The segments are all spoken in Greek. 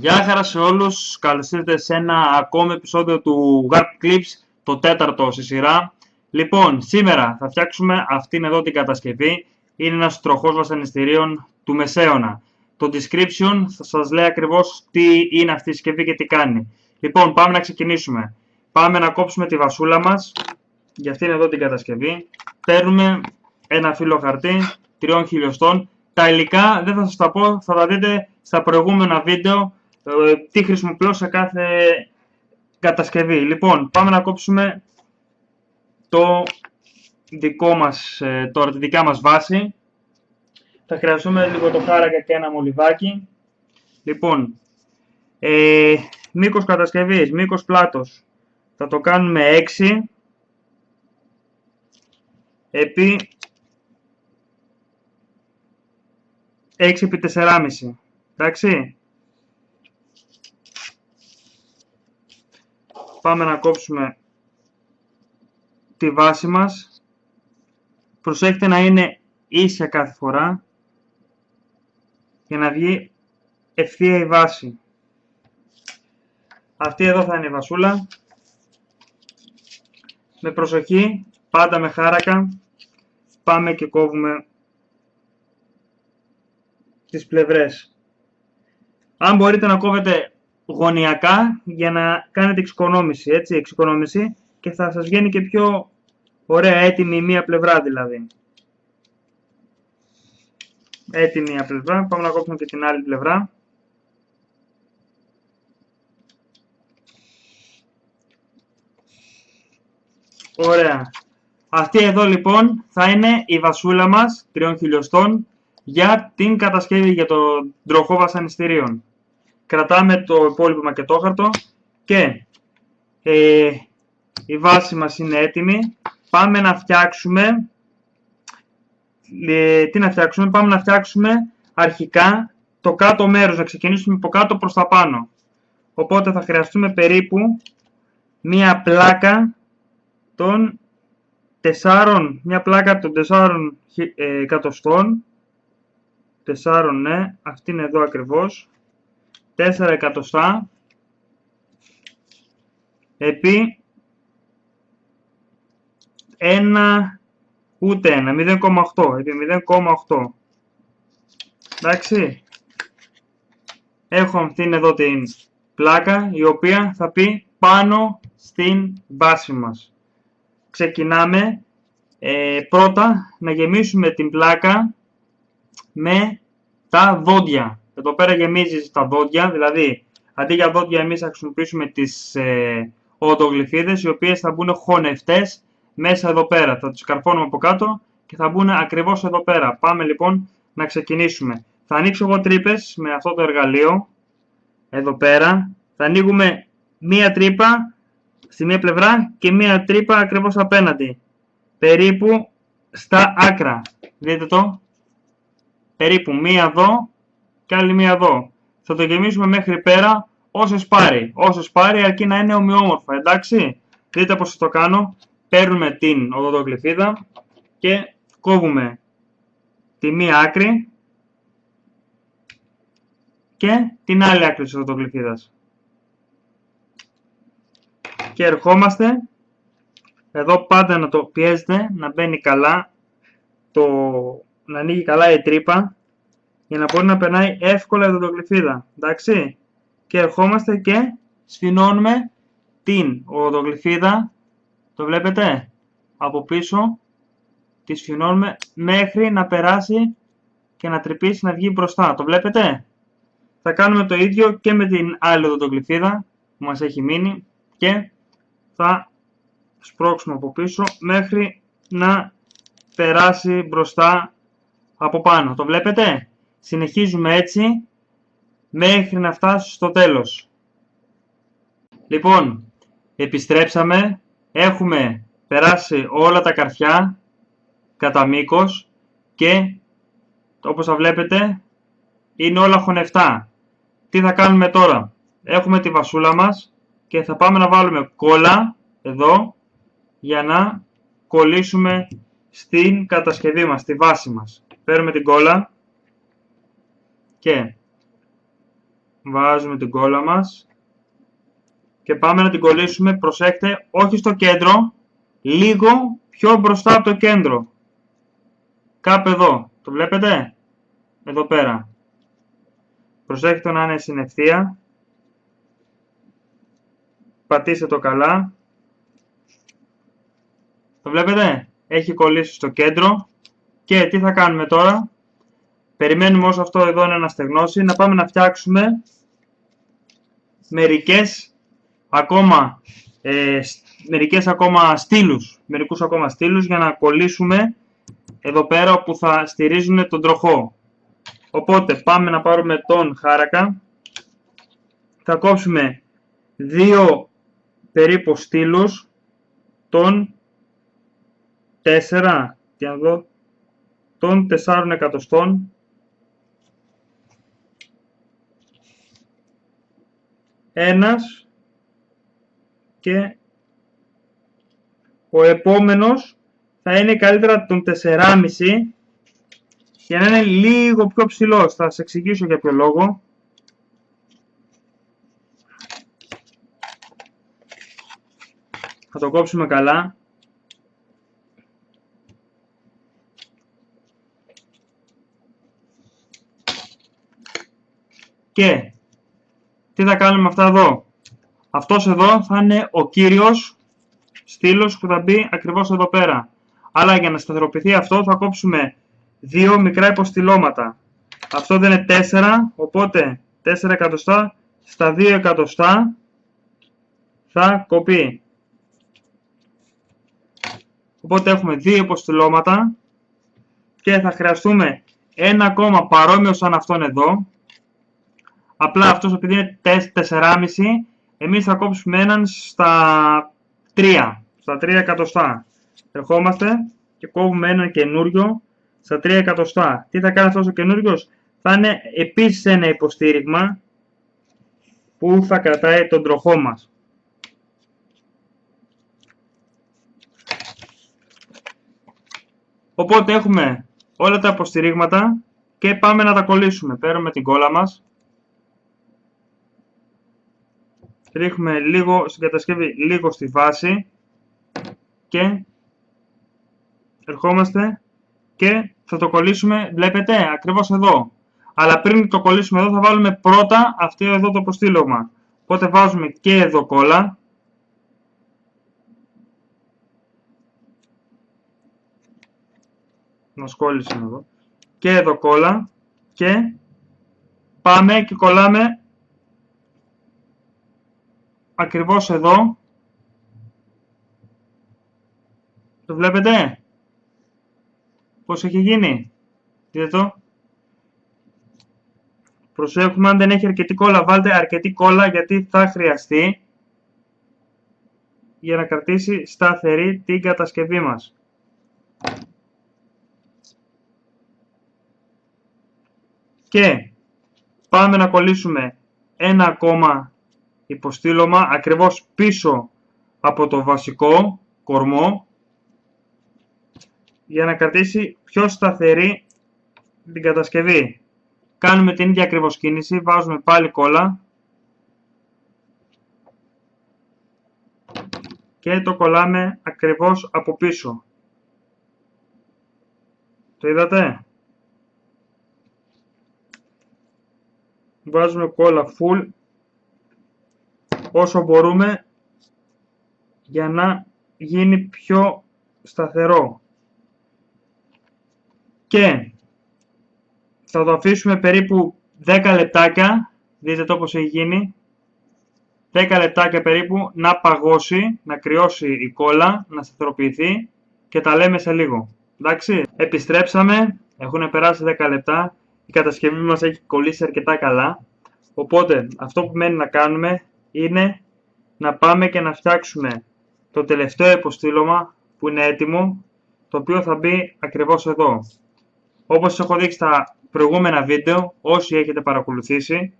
Γεια χαρά σε όλους, καλώς ήρθατε σε ένα ακόμη επεισόδιο του Warp Clips, το τέταρτο στη σειρά. Λοιπόν, σήμερα θα φτιάξουμε αυτήν εδώ την κατασκευή. Είναι ένας τροχός βασανιστήριων του Μεσαίωνα. Το description θα σας λέει ακριβώς τι είναι αυτή η συσκευή και τι κάνει. Λοιπόν, πάμε να ξεκινήσουμε. Πάμε να κόψουμε τη βασούλα μας για αυτήν εδώ την κατασκευή. Παίρνουμε ένα φύλλο χαρτί 3 χιλιοστών. Τα υλικά δεν θα σας τα πω, θα τα δείτε στα προηγούμενα βίντεο τι χρησιμοποιώ σε κάθε κατασκευή. Λοιπόν, πάμε να κόψουμε το δικό μας, τώρα τη δικιά μας βάση. Θα χρειαστούμε λίγο το χάρακα και ένα μολυβάκι. Λοιπόν, μήκος κατασκευής, μήκος πλάτος. Θα το κάνουμε 6 επί 6 επί 4,5. Εντάξει. Πάμε να κόψουμε τη βάση μας. Προσέχετε να είναι ίσια κάθε φορά για να βγει ευθεία η βάση. Αυτή εδώ θα είναι η βασούλα. Με προσοχή, πάντα με χάρακα, πάμε και κόβουμε τις πλευρές. Αν μπορείτε να κόβετε γωνιακά για να κάνετε εξοικονόμηση, έτσι, εξοικονόμηση, και θα σας βγαίνει και πιο ωραία, έτοιμη μία πλευρά δηλαδή. Έτοιμη μία πλευρά, πάμε να κόψουμε και την άλλη πλευρά. Ωραία. Αυτή εδώ λοιπόν θα είναι η βασούλα μας 3 χιλιοστών για την κατασκευή, για τον τροχό βασανιστήριων. Κρατάμε το υπόλοιπο μακετόχαρτο και η βάση μας είναι έτοιμη. Πάμε να φτιάξουμε, πάμε να φτιάξουμε αρχικά το κάτω μέρος, να ξεκινήσουμε από κάτω προς τα πάνω. Οπότε θα χρειαστούμε περίπου μία πλάκα των 4 εκατοστών, 4, ναι, αυτή είναι εδώ ακριβώς, 4 εκατοστά επί 0,8 επί 0,8. Εντάξει, έχω αυτήν εδώ την πλάκα η οποία θα πει πάνω στην βάση μας. Ξεκινάμε πρώτα να γεμίσουμε την πλάκα με τα δόντια. Εδώ πέρα γεμίζει τα δόντια, δηλαδή αντί για δόντια εμείς θα χρησιμοποιήσουμε τις οδοντογλυφίδες, οι οποίες θα μπουν χωνευτές μέσα εδώ πέρα. Θα τους καρφώνουμε από κάτω και θα μπουν ακριβώς εδώ πέρα. Πάμε λοιπόν να ξεκινήσουμε. Θα ανοίξω εγώ τρύπες με αυτό το εργαλείο. Εδώ πέρα θα ανοίγουμε μία τρύπα στη μία πλευρά και μία τρύπα ακριβώς απέναντι. Περίπου στα άκρα. Δείτε το. Περίπου μία εδώ και άλλη μία εδώ. Θα το γεμίσουμε μέχρι πέρα όσες πάρει. Όσες πάρει αρκεί να είναι ομοιόμορφα. Εντάξει. Δείτε πως το κάνω. Παίρνουμε την οδοντογλυφίδα και κόβουμε τη μία άκρη και την άλλη άκρη της οδοντογλυφίδας. Και ερχόμαστε εδώ, πάντα να το πιέζετε να μπαίνει καλά, να ανοίγει καλά η τρύπα για να μπορεί να περνάει εύκολα η οδοντογλυφίδα. Εντάξει. Και ερχόμαστε και σφινώνουμε την οδοντογλυφίδα. Το βλέπετε, από πίσω τη σφινώνουμε μέχρι να περάσει και να τρυπήσει, να βγει μπροστά. Το βλέπετε. Θα κάνουμε το ίδιο και με την άλλη οδοντογλυφίδα που μας έχει μείνει και θα σπρώξουμε από πίσω μέχρι να περάσει μπροστά από πάνω. Το βλέπετε. Συνεχίζουμε έτσι μέχρι να φτάσει στο τέλος. Λοιπόν, επιστρέψαμε. Έχουμε περάσει όλα τα καρφιά κατά μήκος και όπως θα βλέπετε είναι όλα χωνευτά. Τι θα κάνουμε τώρα. Έχουμε τη βασούλα μας και θα πάμε να βάλουμε κόλλα εδώ για να κολλήσουμε στην κατασκευή μας, στη βάση μας. Παίρνουμε την κόλλα και βάζουμε την κόλλα μας και πάμε να την κολλήσουμε, προσέχτε, όχι στο κέντρο, λίγο πιο μπροστά από το κέντρο. Κάπου εδώ, το βλέπετε, εδώ πέρα. Προσέχτε να είναι στην ευθεία. Πατήστε το καλά. Το βλέπετε, έχει κολλήσει στο κέντρο. Και τι θα κάνουμε τώρα? Περιμένουμε όσο αυτό εδώ είναι να στεγνώσει, να πάμε να φτιάξουμε μερικούς ακόμα στήλους για να κολλήσουμε εδώ πέρα όπου θα στηρίζουν τον τροχό. Οπότε πάμε να πάρουμε τον χάρακα, θα κόψουμε 2 περίπου στήλους των 4 εκατοστών, ένας και ο επόμενος θα είναι καλύτερα τον 4,5 για να είναι λίγο πιο ψηλός. Θα σας εξηγήσω για ποιο λόγο. Θα το κόψουμε καλά. Και τι θα κάνουμε αυτά εδώ? Αυτός εδώ θα είναι ο κύριος στήλος που θα μπει ακριβώς εδώ πέρα. Αλλά για να σταθεροποιηθεί αυτό θα κόψουμε 2 μικρά υποστηλώματα. Αυτό δεν είναι 4, οπότε 4 εκατοστά στα 2 εκατοστά θα κοπεί. Οπότε έχουμε 2 υποστηλώματα και θα χρειαστούμε ένα ακόμα παρόμοιο σαν αυτόν εδώ. Απλά αυτός επειδή είναι 4,5, εμείς θα κόψουμε έναν στα 3 εκατοστά. Ερχόμαστε και κόβουμε έναν καινούριο στα 3 εκατοστά. Τι θα κάνει αυτός ο καινούριος? Θα είναι επίσης ένα υποστήριγμα που θα κρατάει τον τροχό μας. Οπότε έχουμε όλα τα υποστηρίγματα και πάμε να τα κολλήσουμε. Παίρνουμε την κόλλα μας, ρίχνουμε λίγο στην κατασκευή, λίγο στη βάση και ερχόμαστε και θα το κολλήσουμε, βλέπετε, ακριβώς εδώ. Αλλά πριν το κολλήσουμε εδώ θα βάλουμε πρώτα αυτό εδώ το προστήλωμα. Οπότε βάζουμε και εδώ κόλλα. Μας κόλλησε εδώ. Και εδώ κόλλα. Και πάμε και κολλάμε ακριβώς εδώ. Το βλέπετε? Πώς έχει γίνει? Δείτε το. Προσέχουμε, αν δεν έχει αρκετή κόλλα, βάλτε αρκετή κόλλα γιατί θα χρειαστεί για να κρατήσει σταθερή την κατασκευή μας. Και πάμε να κολλήσουμε ένα ακόμα υποστήλωμα ακριβώς πίσω από το βασικό κορμό για να κρατήσει πιο σταθερή την κατασκευή. Κάνουμε την ίδια ακριβώς κίνηση, βάζουμε πάλι κόλλα και το κολλάμε ακριβώς από πίσω. Το είδατε? Βάζουμε κόλλα full όσο μπορούμε για να γίνει πιο σταθερό. Και θα το αφήσουμε περίπου 10 λεπτάκια, δείτε το πως έχει γίνει, 10 λεπτάκια περίπου να παγώσει, να κρυώσει η κόλλα, να σταθεροποιηθεί και τα λέμε σε λίγο. Εντάξει, επιστρέψαμε, έχουν περάσει 10 λεπτά, η κατασκευή μας έχει κολλήσει αρκετά καλά, οπότε αυτό που μένει να κάνουμε είναι να πάμε και να φτιάξουμε το τελευταίο υποστήλωμα που είναι έτοιμο, το οποίο θα μπει ακριβώς εδώ. Όπως σας έχω δείξει στα προηγούμενα βίντεο, όσοι έχετε παρακολουθήσει,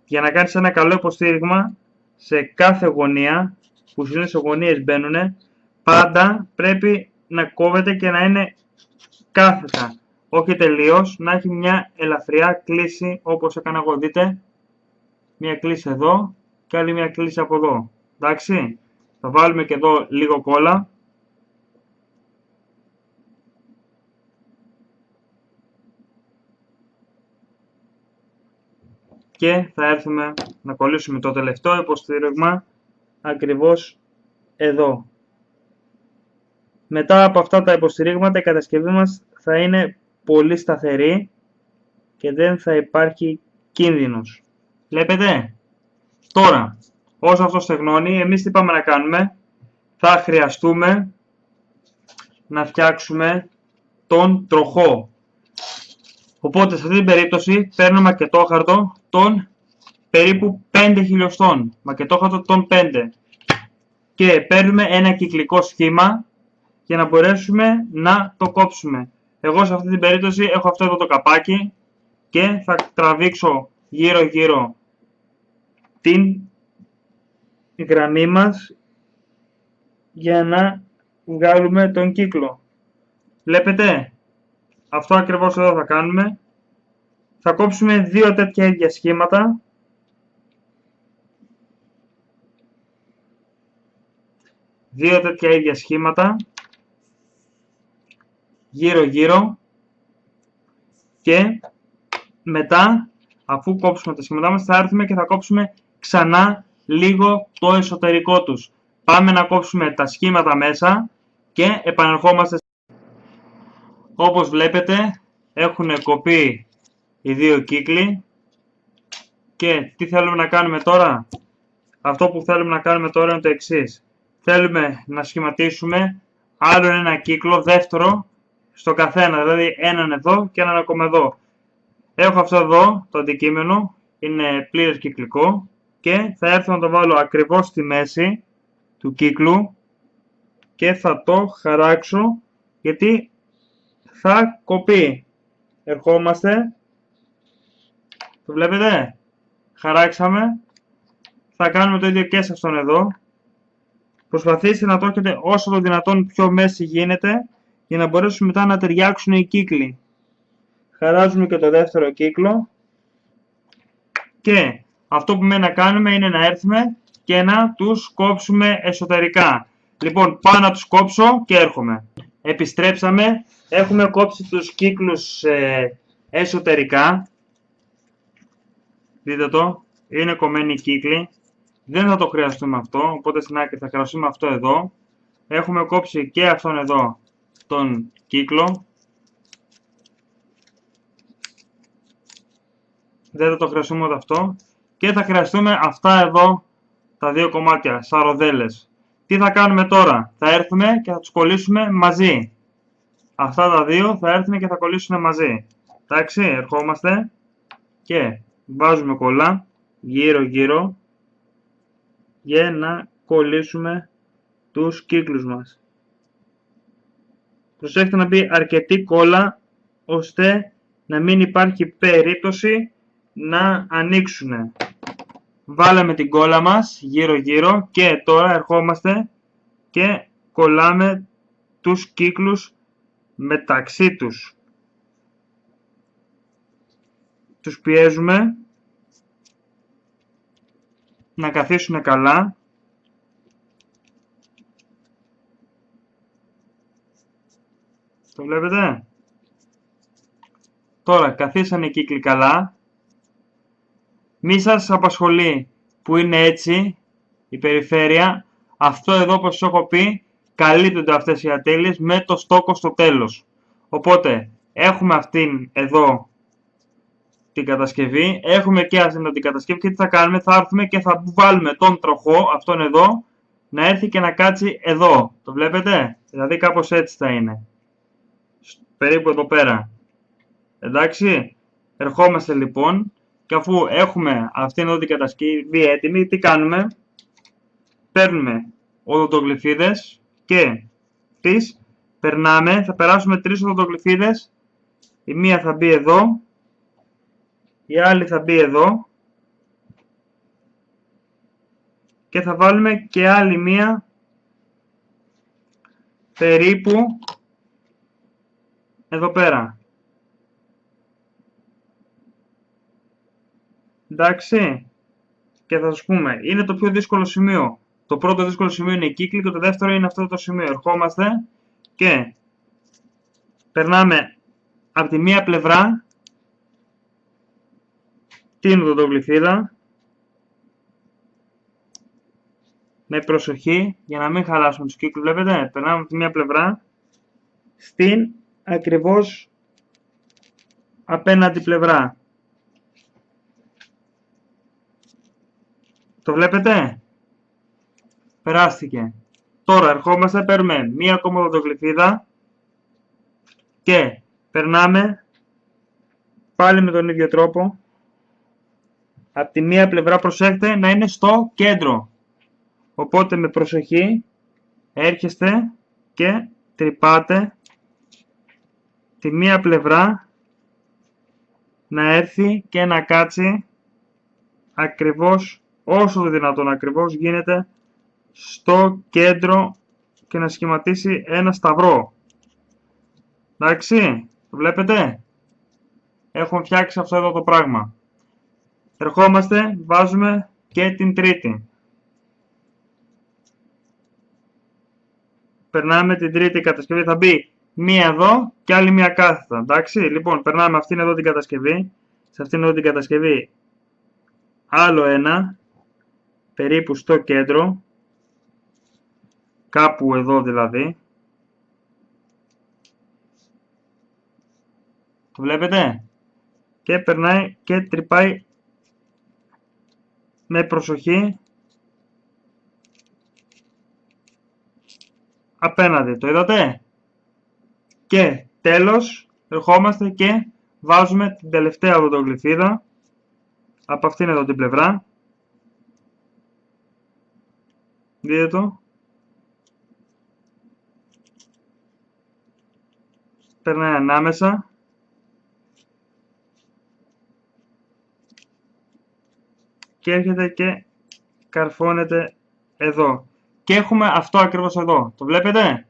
για να κάνεις ένα καλό υποστήριγμα σε κάθε γωνία, που συνήθως οι γωνίες μπαίνουν, πάντα πρέπει να κόβεται και να είναι κάθετα, όχι τελείως, να έχει μια ελαφριά κλίση όπως έκανα εγώ, δείτε. μία κλίση εδώ και άλλη μία κλίση από εδώ. Εντάξει, θα βάλουμε και εδώ λίγο κόλλα. Και θα έρθουμε να κολλήσουμε το τελευταίο υποστήριγμα ακριβώς εδώ. Μετά από αυτά τα υποστηρίγματα η κατασκευή μας θα είναι πολύ σταθερή και δεν θα υπάρχει κίνδυνος. Βλέπετε. Τώρα, όσο αυτό στεγνώνει, εμείς τι πάμε να κάνουμε? Θα χρειαστούμε να φτιάξουμε τον τροχό. Οπότε, σε αυτή την περίπτωση, παίρνω μακετόχαρτο των περίπου 5 χιλιοστών. Μακετόχαρτο των 5. Και παίρνουμε ένα κυκλικό σχήμα για να μπορέσουμε να το κόψουμε. Εγώ σε αυτή την περίπτωση έχω αυτό εδώ το καπάκι και θα τραβήξω γύρω γύρω την γραμμή μας για να βγάλουμε τον κύκλο. Βλέπετε, αυτό ακριβώς εδώ θα κάνουμε. Θα κόψουμε δύο τέτοια ίδια σχήματα. Δύο τέτοια ίδια σχήματα γύρω γύρω και μετά, αφού κόψουμε τα σχήματά μας, θα έρθουμε και θα κόψουμε ξανά λίγο το εσωτερικό τους. Πάμε να κόψουμε τα σχήματα μέσα και επανερχόμαστε. Όπως βλέπετε, έχουν κοπεί οι δύο κύκλοι και τι θέλουμε να κάνουμε τώρα? Αυτό που θέλουμε να κάνουμε τώρα είναι το εξής. Θέλουμε να σχηματίσουμε άλλο ένα κύκλο, δεύτερο, στο καθένα, δηλαδή έναν εδώ και έναν ακόμα εδώ. Έχω αυτό εδώ το αντικείμενο, είναι πλήρες κυκλικό και θα έρθω να το βάλω ακριβώς στη μέση του κύκλου και θα το χαράξω γιατί θα κοπεί. Ερχόμαστε, το βλέπετε, χαράξαμε, θα κάνουμε το ίδιο και σε αυτόν εδώ. Προσπαθήστε να το έχετε όσο το δυνατόν πιο μέση γίνεται για να μπορέσουν μετά να ταιριάξουν οι κύκλοι. Χαράζουμε και το δεύτερο κύκλο και αυτό που μένει να κάνουμε είναι να έρθουμε και να τους κόψουμε εσωτερικά. Λοιπόν, πάω να τους κόψω και έρχομαι. Επιστρέψαμε, έχουμε κόψει τους κύκλους εσωτερικά. Δείτε το, είναι κομμένοι οι κύκλοι. Δεν θα το χρειαστούμε αυτό, οπότε στην άκρη θα χρειαστούμε αυτό εδώ. Έχουμε κόψει και αυτόν εδώ τον κύκλο. Δεν θα το χρειαστούμε ούτε αυτό. Και θα χρειαστούμε αυτά εδώ τα δύο κομμάτια, σαν ροδέλες. Τι θα κάνουμε τώρα? Θα έρθουμε και θα τους κολλήσουμε μαζί. Αυτά τα δύο θα έρθουν και θα κολλήσουν μαζί. Εντάξει, ερχόμαστε και βάζουμε κόλλα γύρω γύρω για να κολλήσουμε τους κύκλους μας. Προσέχετε να μπει αρκετή κόλλα ώστε να μην υπάρχει περίπτωση να ανοίξουν. Βάλαμε την κόλλα μας γύρω γύρω και τώρα ερχόμαστε και κολλάμε τους κύκλους μεταξύ τους. Τους πιέζουμε να καθίσουν καλά. Το βλέπετε? Τώρα καθίσανε οι κύκλοι καλά. Μη σας απασχολεί που είναι έτσι η περιφέρεια. Αυτό εδώ, όπως σας έχω πει, καλύπτονται αυτές οι ατέλειες με το στόκο στο τέλος. Οπότε έχουμε αυτήν εδώ την κατασκευή, έχουμε και αυτήν την κατασκευή και τι θα κάνουμε? Θα έρθουμε και θα βάλουμε τον τροχό, αυτόν εδώ, να έρθει και να κάτσει εδώ. Το βλέπετε? Δηλαδή κάπως έτσι θα είναι. Περίπου εδώ πέρα. Εντάξει, ερχόμαστε λοιπόν και αφού έχουμε αυτήν εδώ την κατασκευή έτοιμη, τι κάνουμε? Παίρνουμε οδοντογλυφίδες και τις περνάμε, θα περάσουμε 3 οδοντογλυφίδες, η μία θα μπει εδώ, η άλλη θα μπει εδώ και θα βάλουμε και άλλη μία περίπου εδώ πέρα. Εντάξει, και θα σας πούμε, είναι το πιο δύσκολο σημείο. Το πρώτο δύσκολο σημείο είναι η κύκλη και το δεύτερο είναι αυτό το σημείο. Ερχόμαστε και περνάμε από τη μία πλευρά την οδοντογλυφίδα με προσοχή για να μην χαλάσουμε τους κύκλους. Βλέπετε, περνάμε από τη μία πλευρά στην ακριβώς απέναντι πλευρά. Το βλέπετε? Περάστηκε. Τώρα ερχόμαστε, παίρνουμε μία ακόμα οδοντογλυφίδα και περνάμε πάλι με τον ίδιο τρόπο. Από τη μία πλευρά προσέχετε να είναι στο κέντρο. Οπότε με προσοχή έρχεστε και τρυπάτε τη μία πλευρά να έρθει και να κάτσει ακριβώς, όσο το δυνατόν ακριβώς γίνεται, στο κέντρο και να σχηματίσει ένα σταυρό. Εντάξει, το βλέπετε? Έχουμε φτιάξει αυτό εδώ το πράγμα. Ερχόμαστε, βάζουμε και την τρίτη. Περνάμε την τρίτη κατασκευή, θα μπει μία εδώ και άλλη μία κάθετα. Εντάξει, λοιπόν, περνάμε αυτήν εδώ την κατασκευή, σε αυτήν εδώ την κατασκευή άλλο ένα, περίπου στο κέντρο, κάπου εδώ δηλαδή. Το βλέπετε? Και περνάει και τρυπάει με προσοχή απέναντι. Το είδατε? Και τέλος ερχόμαστε και βάζουμε την τελευταία οδοντογλυφίδα από αυτήν εδώ την πλευρά. Δείτε το? Περνάει ανάμεσα. Και έρχεται και καρφώνεται εδώ. Και έχουμε αυτό ακριβώς εδώ. Το βλέπετε?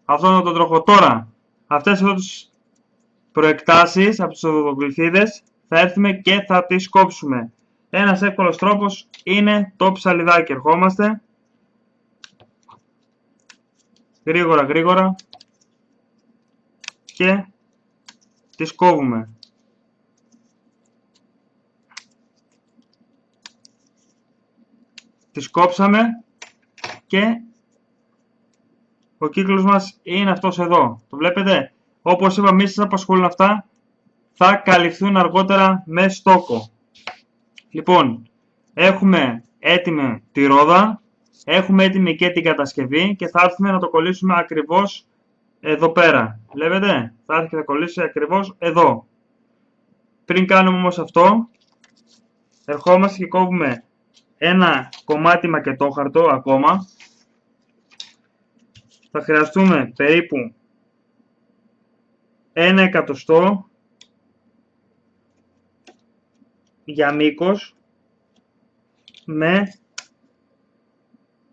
Αυτό είναι το τροχό. Τώρα, αυτές εδώ τις προεκτάσεις από τις οδοντογλυφίδες θα έρθουμε και θα τις κόψουμε. Ένας εύκολος τρόπος είναι το ψαλιδάκι. Ερχόμαστε. Γρήγορα γρήγορα. Και τις κόβουμε. Τις κόψαμε και ο κύκλος μας είναι αυτός εδώ. Το βλέπετε? Όπως είπα, μη σας απασχολούν αυτά, θα καλυφθούν αργότερα με στόκο. Λοιπόν, έχουμε έτοιμη τη ρόδα, έχουμε έτοιμη και την κατασκευή και θα έρθουμε να το κολλήσουμε ακριβώς εδώ πέρα. Βλέπετε? Θα έρθει και θα κολλήσει ακριβώς εδώ. Πριν κάνουμε όμως αυτό, ερχόμαστε και κόβουμε ένα κομμάτι μακετόχαρτο ακόμα. Θα χρειαστούμε περίπου 1 εκατοστό για μήκος με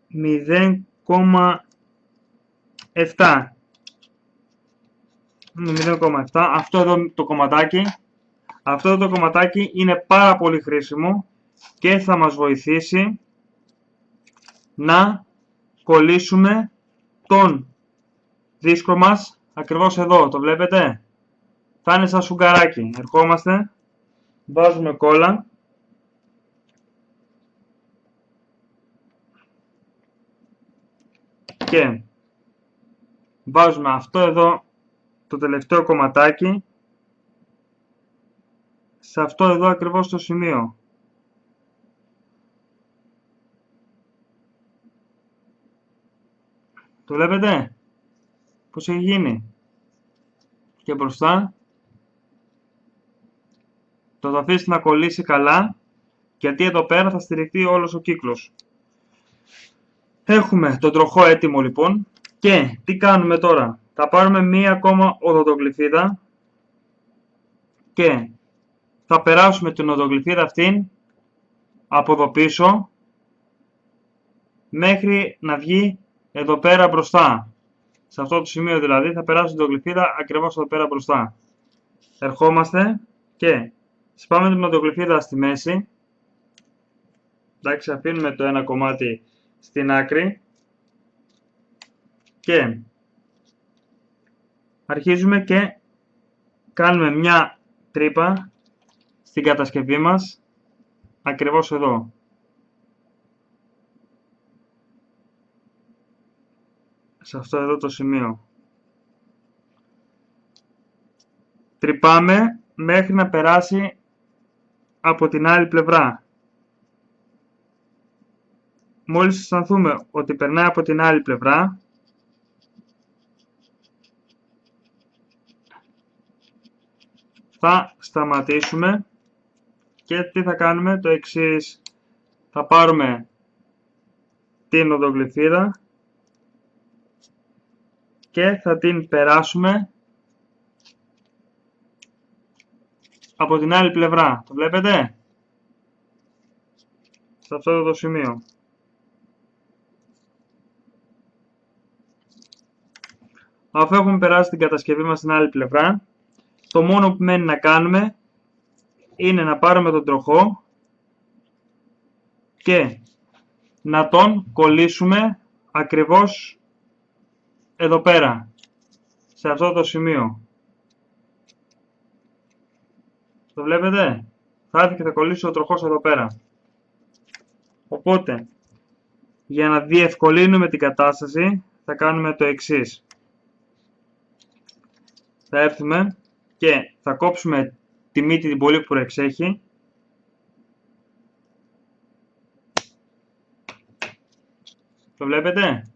0,7. Αυτό εδώ το κομματάκι. Αυτό εδώ το κομματάκι είναι πάρα πολύ χρήσιμο και θα μας βοηθήσει να κολλήσουμε τον δίσκο μας ακριβώς εδώ. Το βλέπετε? Θα είναι σαν σουγκαράκι. Ερχόμαστε, βάζουμε κόλλα και βάζουμε αυτό εδώ το τελευταίο κομματάκι σε αυτό εδώ ακριβώς το σημείο. Το βλέπετε πως έχει γίνει? Και μπροστά το θα αφήσετε να κολλήσει καλά, γιατί εδώ πέρα θα στηριχτεί όλος ο κύκλος. Έχουμε τον τροχό έτοιμο λοιπόν και τι κάνουμε τώρα? Θα πάρουμε μία ακόμα οδοντογλυφίδα και θα περάσουμε την οδοντογλυφίδα αυτήν από εδώ πίσω μέχρι να βγει εδώ πέρα μπροστά. Σε αυτό το σημείο δηλαδή θα περάσουμε την οδοντογλυφίδα ακριβώς εδώ πέρα μπροστά. Ερχόμαστε και σπάμε την οδοντογλυφίδα στη μέση Εντάξει, αφήνουμε το ένα κομμάτι στην άκρη και αρχίζουμε και κάνουμε μια τρύπα στην κατασκευή μας, ακριβώς εδώ. Σε αυτό εδώ το σημείο. Τρυπάμε μέχρι να περάσει από την άλλη πλευρά. Μόλις αισθανθούμε ότι περνάει από την άλλη πλευρά, θα σταματήσουμε και τι θα κάνουμε? Το εξής. Θα πάρουμε την οδογλυφίδα και θα την περάσουμε από την άλλη πλευρά. Το βλέπετε? Σε αυτό το σημείο. Αφού έχουμε περάσει την κατασκευή μας στην άλλη πλευρά, το μόνο που μένει να κάνουμε είναι να πάρουμε τον τροχό και να τον κολλήσουμε ακριβώς εδώ πέρα, σε αυτό το σημείο. Το βλέπετε? Θα έρθει και θα κολλήσει ο τροχός εδώ πέρα. Οπότε, για να διευκολύνουμε την κατάσταση, θα κάνουμε το εξής. Θα έρθουμε και θα κόψουμε τη μύτη την πολύ που προεξέχει. Το βλέπετε?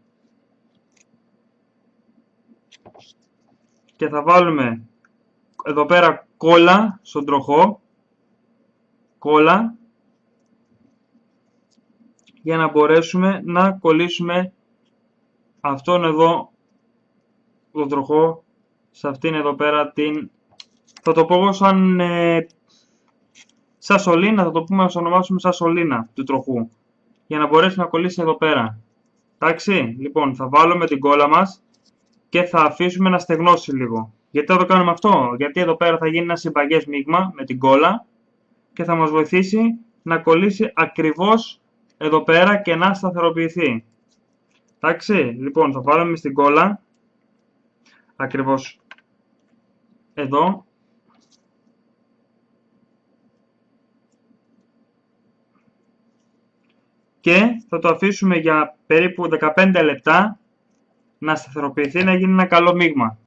Και θα βάλουμε εδώ πέρα κόλλα στον τροχό. Κόλλα. Για να μπορέσουμε να κολλήσουμε αυτόν εδώ τον τροχό σε αυτήν εδώ πέρα την, θα το πω σαν σωλήνα, θα το πούμε, να το ονομάσουμε σαν σωλήνα του τροχού, για να μπορέσει να κολλήσει εδώ πέρα. Εντάξει, λοιπόν, θα βάλουμε την κόλλα μας και θα αφήσουμε να στεγνώσει λίγο. Γιατί θα το κάνουμε αυτό? Γιατί εδώ πέρα θα γίνει ένα συμπαγές μείγμα με την κόλλα και θα μας βοηθήσει να κολλήσει ακριβώς εδώ πέρα και να σταθεροποιηθεί. Εντάξει, λοιπόν, θα βάλουμε στην κόλλα ακριβώς εδώ και θα το αφήσουμε για περίπου 15 λεπτά να σταθεροποιηθεί, να γίνει ένα καλό μείγμα.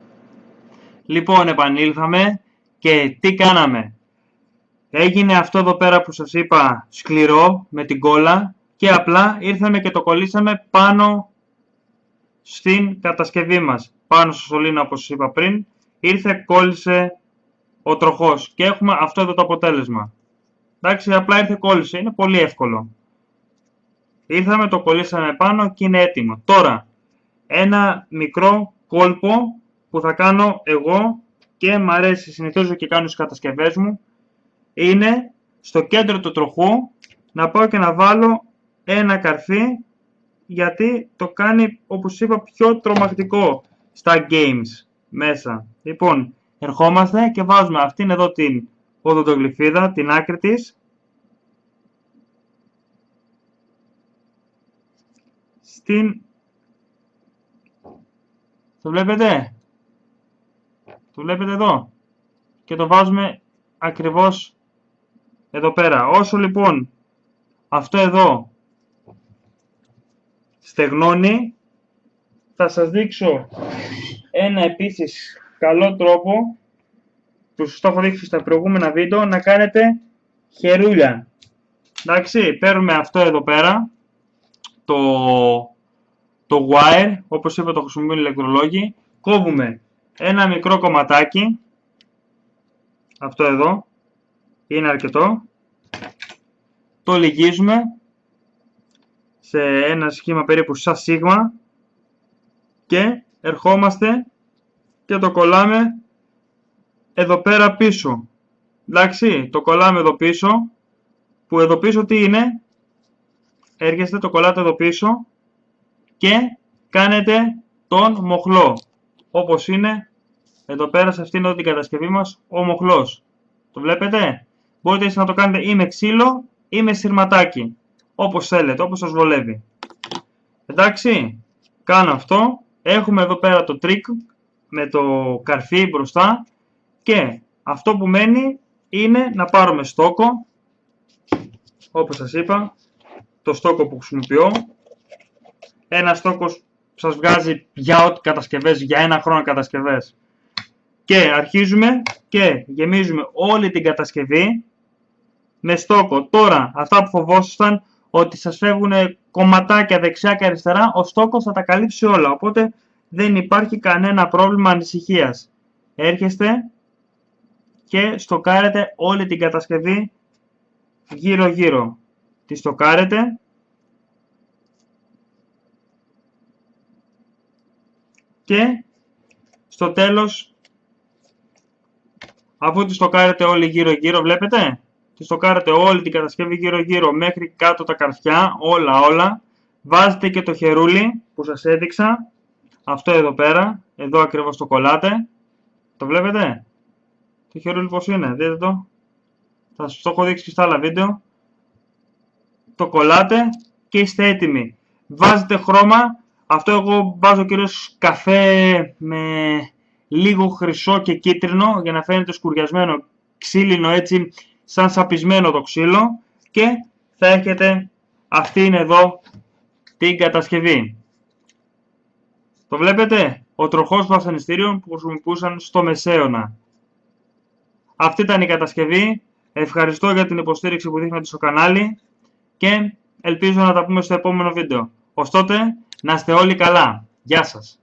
Λοιπόν, επανήλθαμε και τι κάναμε? Έγινε αυτό εδώ πέρα που σας είπα, σκληρό με την κόλλα, και απλά ήρθαμε και το κολλήσαμε πάνω στην κατασκευή μας. Πάνω στο σωλήνα, όπως σας είπα πριν, ήρθε, κόλλησε ο τροχός και έχουμε αυτό εδώ το αποτέλεσμα. Εντάξει, απλά ήρθε, κόλλησε, είναι πολύ εύκολο. Ήρθαμε, το κολλήσαμε πάνω και είναι έτοιμο. Τώρα, ένα μικρό κόλπο που θα κάνω εγώ και μ' αρέσει, συνηθίζω και κάνω στις κατασκευές μου, είναι στο κέντρο του τροχού να πάω και να βάλω ένα καρφί, γιατί το κάνει, όπως είπα, πιο τρομακτικό στα games μέσα. Λοιπόν, ερχόμαστε και βάζουμε αυτήν εδώ την οδοντογλυφίδα, την άκρη της, στην... Το βλέπετε? Το βλέπετε εδώ? Και το βάζουμε ακριβώς εδώ πέρα. Όσο λοιπόν αυτό εδώ στεγνώνει, θα σας δείξω ένα επίσης καλό τρόπο που σας το έχω δείξει στα προηγούμενα βίντεο, να κάνετε χερούλια. Εντάξει, παίρνουμε αυτό εδώ πέρα, το wire, όπως είπα το χρησιμοποιούν οι ηλεκτρολόγοι, κόβουμε ένα μικρό κομματάκι, αυτό εδώ, είναι αρκετό, το λυγίζουμε σε ένα σχήμα περίπου σαν σίγμα και ερχόμαστε και το κολλάμε εδώ πέρα πίσω. Εντάξει, το κολλάμε εδώ πίσω, που εδώ πίσω τι είναι? Έρχεστε, το κολλάτε εδώ πίσω και κάνετε τον μοχλό, όπως είναι εδώ πέρα σε αυτήν εδώ την κατασκευή μας ο μοχλός. Το βλέπετε? Μπορείτε να το κάνετε ή με ξύλο ή με σειρματάκι. όπως θέλετε, όπως σας βολεύει. Εντάξει, κάνω αυτό. Έχουμε εδώ πέρα το trick με το καρφί μπροστά και αυτό που μένει είναι να πάρουμε στόκο, όπως σας είπα, το στόκο που χρησιμοποιώ. Ένα στόκος σας βγάζει για ό,τι κατασκευές, για ένα χρόνο κατασκευές. Και αρχίζουμε και γεμίζουμε όλη την κατασκευή με στόκο. Τώρα, αυτά που φοβόσασταν ότι σας φεύγουν κομματάκια δεξιά και αριστερά, ο στόκος θα τα καλύψει όλα. Οπότε δεν υπάρχει κανένα πρόβλημα ανησυχίας. Έρχεστε και στοκάρετε όλη την κατασκευή γύρω-γύρω. Τη στοκάρετε και στο τέλος, αφού τη στοκάρετε όλη γύρω-γύρω, βλέπετε, τη στοκάρετε όλη την κατασκευή γύρω-γύρω μέχρι κάτω τα καρφιά, όλα, βάζετε και το χερούλι που σας έδειξα, αυτό εδώ πέρα, εδώ ακριβώς το κολλάτε, το βλέπετε, το χερούλι πως είναι, δείτε το, θα σας το έχω δείξει και στα άλλα βίντεο, το κολλάτε και είστε έτοιμοι. Βάζετε χρώμα, αυτό εγώ βάζω κυρίως καφέ με λίγο χρυσό και κίτρινο για να φαίνεται σκουριασμένο, ξύλινο έτσι σαν σαπισμένο το ξύλο και θα έχετε αυτήν εδώ την κατασκευή. Το βλέπετε, ο τροχός βασανιστήριων που χρησιμοποιούσαν στο Μεσαίωνα. Αυτή ήταν η κατασκευή. Ευχαριστώ για την υποστήριξη που δείχνετε στο κανάλι και ελπίζω να τα πούμε στο επόμενο βίντεο. Ως τότε, να είστε όλοι καλά. Γεια σας.